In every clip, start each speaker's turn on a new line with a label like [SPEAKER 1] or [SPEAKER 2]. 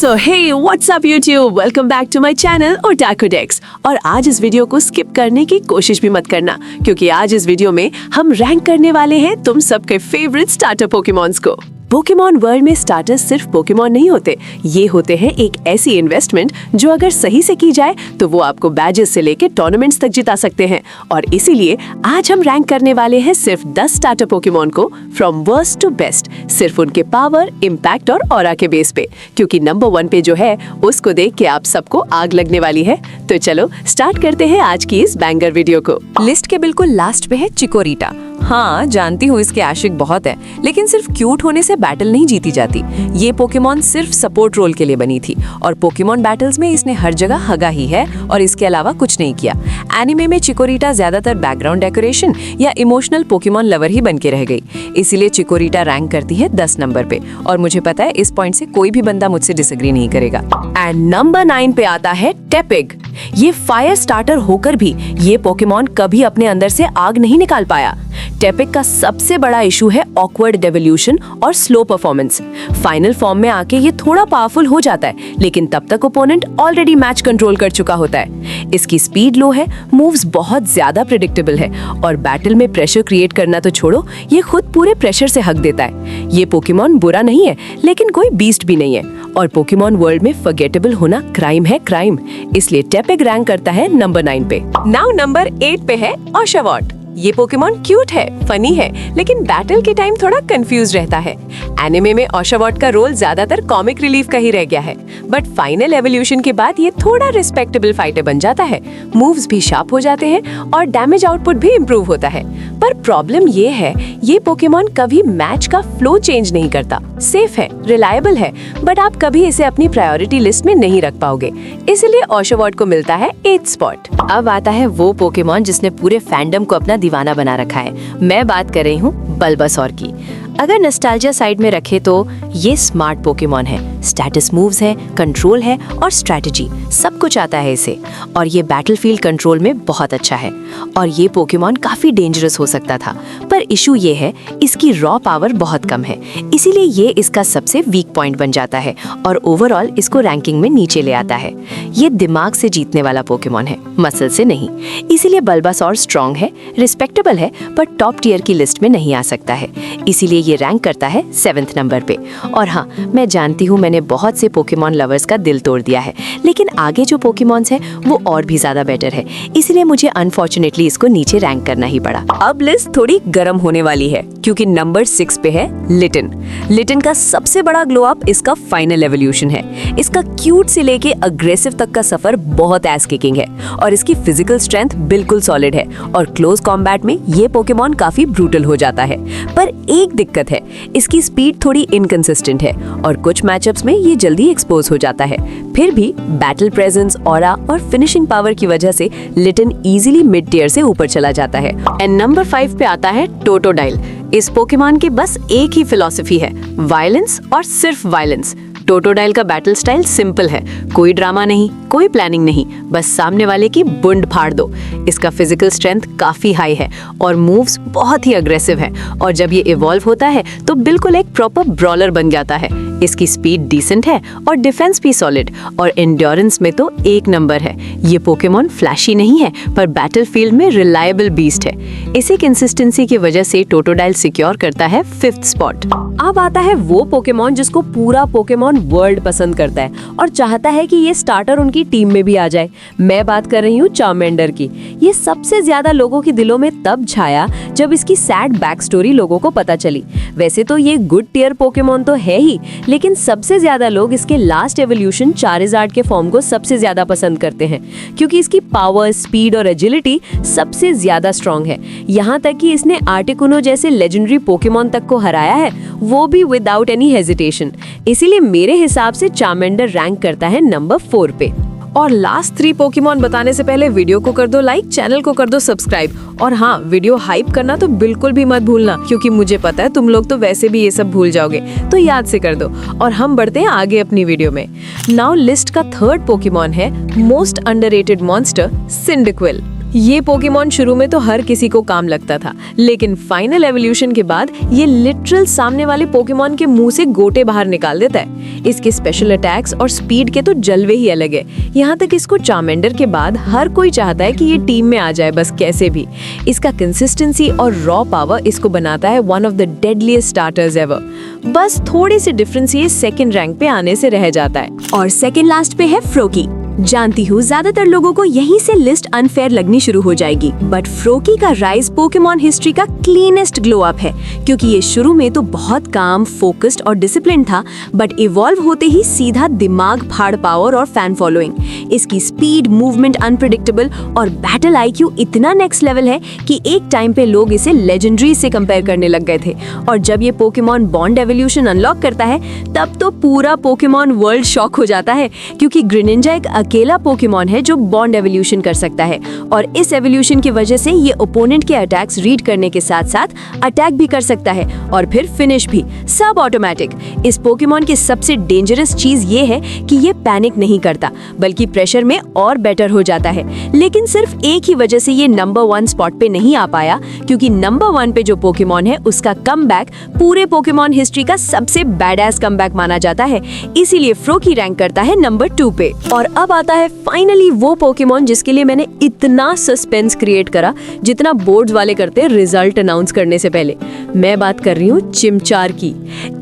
[SPEAKER 1] So hey what's up YouTube, welcome back to my channel otaku dex. और आज इस video को skip करने की कोशिश भी मत करना, क्योंकि आज इस वीडियो में हम रैंक करने वाले हैं तुम सबके फेवरेट स्टार्टर पोकेमॉन्स को। पोकेमॉन वर्ल्ड में स्टार्टर्स सिर्फ पोकेमॉन नहीं होते, ये होते हैं एक ऐसी इन्वेस्टमेंट जो अगर सही से की जाए तो वो आपको बैजेस से लेके टूर्नामेंट्स तक जिता सकते हैं। और इसीलिए आज हम रैंक करने वाले हैं सिर्फ 10 स्टार्टर पोकेमॉन को फ्रॉम वर्स्ट टू बेस्ट, सिर्फ उनके पावर, इम्पैक्ट और ऑरा के बेस पे, क्योंकि नंबर 1 पे जो है उसको देख के आप सबको आग लगने वाली है। तो चलो स्टार्ट करते हैं आज की इस बैंगर वीडियो को।
[SPEAKER 2] लिस्ट के बिल्कुल लास्ट पे है चिकोरिटा। हाँ, जानती हूँ इसके आशिक बहुत है, लेकिन सिर्फ क्यूट होने से बैटल नहीं जीती जाती। ये पोकेमॉन सिर्फ सपोर्ट रोल के लिए बनी थी और पोकेमॉन बैटल्स में इसने हर जगह हगा ही है और इसके अलावा कुछ नहीं किया। एनिमे में चिकोरिटा ज्यादातर बैकग्राउंड डेकोरेशन या इमोशनल पोकेमॉन लवर ही बन के रह गई, इसीलिए चिकोरिटा रैंक करती है 10 नंबर पे। और मुझे पता है इस पॉइंट से कोई भी बंदा मुझसे डिसएग्री नहीं करेगा।
[SPEAKER 1] एंड नंबर 9 पे आता है टेपिग। ये फायर स्टार्टर होकर भी ये पोकेमॉन कभी अपने अंदर से आग नहीं निकाल पाया। टेपिक का सबसे बड़ा इशू है ऑकवर्ड डेवोल्यूशन और स्लो परफॉर्मेंस। फाइनल फॉर्म में आके ये थोड़ा पावरफुल हो जाता है, लेकिन तब तक ओपोनेंट ऑलरेडी मैच कंट्रोल कर चुका होता है। इसकी स्पीड लो है, मूव्स बहुत ज्यादा प्रेडिक्टेबल है और बैटल में प्रेशर क्रिएट करना तो छोड़ो, ये खुद पूरे प्रेशर से हक देता है। ये पोकेमॉन बुरा नहीं है, लेकिन कोई बीस्ट भी नहीं है और पोकेमॉन वर्ल्ड में फॉरगेटेबल होना क्राइम है, क्राइम। इसलिए टेपिक रैंक करता है नंबर 9 पे।
[SPEAKER 2] नाउ नंबर 8 पे है ओशावॉट। ये पोकेमॉन क्यूट है, फनी है, लेकिन बैटल के टाइम थोड़ा कंफ्यूज रहता है। एनिमे में ओशावॉट का रोल ज्यादातर कॉमिक रिलीफ का ही रह गया है, बट फाइनल एवोल्यूशन के बाद ये थोड़ा रिस्पेक्टेबल फाइटर बन जाता है। मूव्स भी शार्प हो जाते हैं और डैमेज आउटपुट भी इम्प्रूव होता है। पर प्रॉब्लम ये है, ये पोकेमॉन कभी मैच का फ्लो चेंज नहीं करता। सेफ है, रिलायबल है, बट आप कभी इसे अपनी प्रायोरिटी लिस्ट में नहीं रख पाओगे, इसलिए ओशावॉट को मिलता है 8th स्पॉट।
[SPEAKER 1] अब आता है वो पोकेमॉन जिसने पूरे फैंडम को अपना दीवाना बना रखा है। मैं बात कर रही हूँ बल्बासौर की। अगर नॉस्टैल्जिया साइड में रखे तो ये स्मार्ट पोकेमॉन है, स्टेटस मूव्स है, कंट्रोल है और स्ट्रेटजी, सब कुछ आता है इसे। और ये बैटलफील्ड कंट्रोल में बहुत अच्छा है। और ये पोकेमॉन काफी डेंजरस हो सकता था, पर इशू ये है इसकी रॉ पावर बहुत कम है, इसीलिए ये इसका सबसे वीक पॉइंट बन जाता है और ओवरऑल इसको रैंकिंग में नीचे ले आता है। ये दिमाग से जीतने वाला पोकेमॉन है, मसल से नहीं, इसीलिए बल्बासौर स्ट्रॉन्ग है, रिस्पेक्टेबल है, पर टॉप टियर की लिस्ट में नहीं आ सकता है, इसीलिए ये रैंक करता है 7th नंबर पे। और हाँ, मैं जानती हूँ मैंने बहुत से पोकेमॉन लवर्स का दिल तोड़ दिया है, लेकिन आगे जो पोकेमॉन्स हैं वो और भी ज्यादा बेटर है, इसलिए मुझे अनफॉर्चुनेटली इसको नीचे रैंक करना ही पड़ा।
[SPEAKER 2] अब लिस्ट थोड़ी गर्म होने वाली है, क्योंकि नंबर 6 पे है लिटन। लिटन का सबसे बड़ा ग्लो अप इसका फाइनल एवोल्यूशन है। इसका क्यूट से लेके अग्रेसिव तक का सफर बहुत एस किकिंग है और इसकी फिजिकल स्ट्रेंथ बिल्कुल सॉलिड है और क्लोज कॉम्बैट में ये पोकेमॉन काफी ब्रूटल हो जाता है। पर एक दिक्कत है, इसकी स्पीड थोड़ी इनकंसिस्टेंट है और कुछ मैचअप्स में ये जल्दी एक्सपोज हो जाता है। फिर भी बैटल प्रेजेंस, ऑरा और फिनिशिंग पावर की वजह से लिटन इजीली मिड टियर से ऊपर चला जाता है।
[SPEAKER 1] एंड नंबर 5 पे आता है टोटोडाइल। इस पोकेमॉन की बस एक ही फिलॉसफी है, वायलेंस और सिर्फ वायलेंस। टोटोडाइल का बैटल स्टाइल सिंपल है, कोई ड्रामा नहीं, कोई प्लानिंग नहीं, बस सामने वाले की बुंड फाड़ दो। इसका फिजिकल स्ट्रेंथ काफी हाई है और मूव्स बहुत ही अग्रेसिव है और जब ये इवॉल्व होता है तो बिल्कुल एक प्रॉपर ब्रॉलर बन जाता है। इसकी स्पीड डिसेंट है और डिफेंस भी सॉलिड और एंड्योरेंस में तो 1 नंबर है। ये पोकेमॉन फ्लैशी नहीं है, पर बैटलफील्ड में रिलायबल बीस्ट है। इसी कंसिस्टेंसी की वजह से टोटोडाइल सिक्योर करता है 5th स्पॉट।
[SPEAKER 2] अब आता है वो पोकेमॉन जिसको पूरा पोकेमॉन वर्ल्ड पसंद करता है और चाहता है कि ये स्टार्टर उनकी टीम में भी आ जाए। मैं बात कर रही हूँ चार्मेंडर की। ये सबसे ज्यादा लोगों के दिलों में तब छाया जब इसकी सैड बैक स्टोरी लोगों को पता चली। वैसे तो ये गुड टियर पोकेमॉन तो है ही, लेकिन सबसे ज्यादा लोग इसके लास्ट एवोल्यूशन चारिज़ार्ड के फॉर्म को सबसे ज्यादा पसंद करते हैं, क्योंकि इसकी पावर, स्पीड और एजिलिटी सबसे ज्यादा स्ट्रॉन्ग है। यहाँ तक कि इसने आर्टिकुनो जैसे लेजेंडरी पोकेमॉन तक को हराया है, वो भी विदाउट एनी हेजिटेशन। इसीलिए मेरे हिसाब से चार्मेंडर रैंक करता है नंबर 4 पे।
[SPEAKER 1] और लास्ट 3 पोकेमॉन बताने से पहले वीडियो को कर दो लाइक, चैनल को कर दो सब्सक्राइब और हाँ, वीडियो हाइप करना तो बिल्कुल भी मत भूलना, क्योंकि मुझे पता है तुम लोग तो वैसे भी ये सब भूल जाओगे, तो याद से कर दो। और हम बढ़ते हैं आगे अपनी वीडियो में। नाउ लिस्ट का 3rd पोकेमॉन है मोस्ट अंडररेटेड मॉन्स्टर, सिंडिक्विल।
[SPEAKER 2] ये पोकेमॉन शुरू में तो हर किसी को काम लगता था, लेकिन फाइनल एवोल्यूशन के बाद ये लिटरल सामने वाले पोकेमॉन के मुंह से गोटे बाहर निकाल देता है। इसके स्पेशल अटैक्स और स्पीड के तो जलवे ही अलग है। यहाँ तक इसको चार्मेंडर के बाद हर कोई चाहता है कि ये टीम में आ जाए बस कैसे भी। इसका कंसिस्टेंसी और रॉ पावर इसको बनाता है one of the deadliest starters ever. बस थोड़ी सी डिफरेंस ये सेकंड रैंक पे आने से रह जाता है।
[SPEAKER 3] और सेकंड लास्ट पे है फ्रोकी। जानती हूँ ज्यादातर लोगों को यहीं से लिस्ट अनफेयर लगनी शुरू हो जाएगी, बट फ्रोकी का राइज पोकेमॉन हिस्ट्री का क्लीनेस्ट ग्लो अप है, क्योंकि ये शुरू में तो बहुत काम, फोकस्ड और डिसिप्लिन था, बट इवॉल्व होते ही सीधा दिमाग फाड़ पावर और फैन फॉलोइंग। इसकी स्पीड, मूवमेंट अनप्रेडिक्टेबल और बैटल आईक्यू इतना नेक्स्ट लेवल है कि एक टाइम पे लोग इसे लेजेंडरी से कंपेयर करने लग गए थे। और जब ये पोकेमॉन बॉन्ड एवोल्यूशन अनलॉक करता है तब तो पूरा पोकेमॉन वर्ल्ड शॉक हो जाता है, क्योंकि ग्रेनिंजा एक अकेला पोकेमॉन है जो बॉन्ड एवोल्यूशन कर सकता है, और इस एवोल्यूशन की वजह से ये ओपोनेंट के अटैक्स रीड करने के साथ साथ अटैक भी कर सकता है और फिर फिनिश भी, सब ऑटोमेटिक। इस पोकेमॉन की सबसे डेंजरस चीज ये है कि ये पैनिक नहीं करता, बल्कि प्रेशर में और बेटर हो जाता है। लेकिन सिर्फ एक ही वजह से ये नंबर 1 स्पॉट पे नहीं आ पाया, क्योंकि नंबर 1 पे जो पोकेमॉन है उसका कमबैक पूरे पोकेमॉन हिस्ट्री का सबसे बैडएस कमबैक माना जाता है, इसीलिए फ्रोकी रैंक करता है नंबर 2 पे। और अब आता है फाइनली वो पोकेमॉन जिसके लिए मैंने इतना सस्पेंस क्रिएट करा जितना बोर्ड्स वाले करते हैं रिजल्ट अनाउंस करने से पहले। मैं बात कर रही हूँ चिमचार की।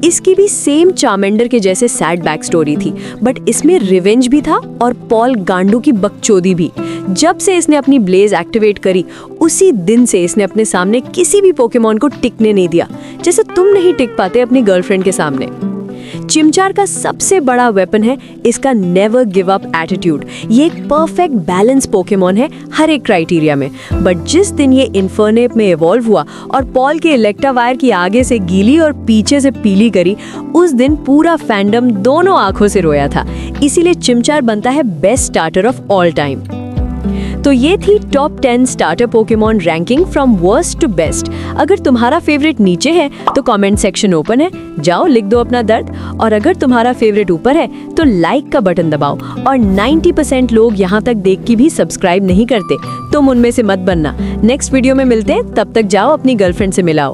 [SPEAKER 3] इसकी भी सेम चार्मेंडर के जैसे सैड बैक स्टोरी थी, बट इसमें रिवेंज भी था और पॉल गांडू की बकचोदी भी। जब से इसने अपनी ब्लेज एक्टिवेट करी उसी दिन से इसने अपने सामने किसी भी पोकेमॉन को टिकने नहीं दिया, जैसे तुम नहीं टिक पाते अपनी गर्लफ्रेंड के सामने। चिमचार का सबसे बड़ा वेपन है इसका नेवर गिव अप एटीट्यूड। ये एक परफेक्ट बैलेंस पोकेमॉन है हर एक क्राइटेरिया में, बट जिस दिन ये इन्फर्नेप में इवॉल्व हुआ और पॉल के इलेक्ट्रावायर की आगे से गीली और पीछे से पीली करी, उस दिन पूरा फैंडम दोनों आंखों से रोया था। इसीलिए चिमचार बनता है best starter of all time. तो ये थी top 10 starter Pokemon ranking from worst to best. अगर तुम्हारा फेवरेट नीचे है तो कमेंट सेक्शन ओपन है, जाओ लिख दो अपना दर्द। और अगर तुम्हारा फेवरेट ऊपर है तो लाइक का बटन दबाओ। और 90% लोग यहाँ तक देख के भी सब्सक्राइब नहीं करते, तुम उनमें से मत बनना। नेक्स्ट वीडियो में मिलते हैं, तब तक जाओ अपनी गर्लफ्रेंड से मिलाओ।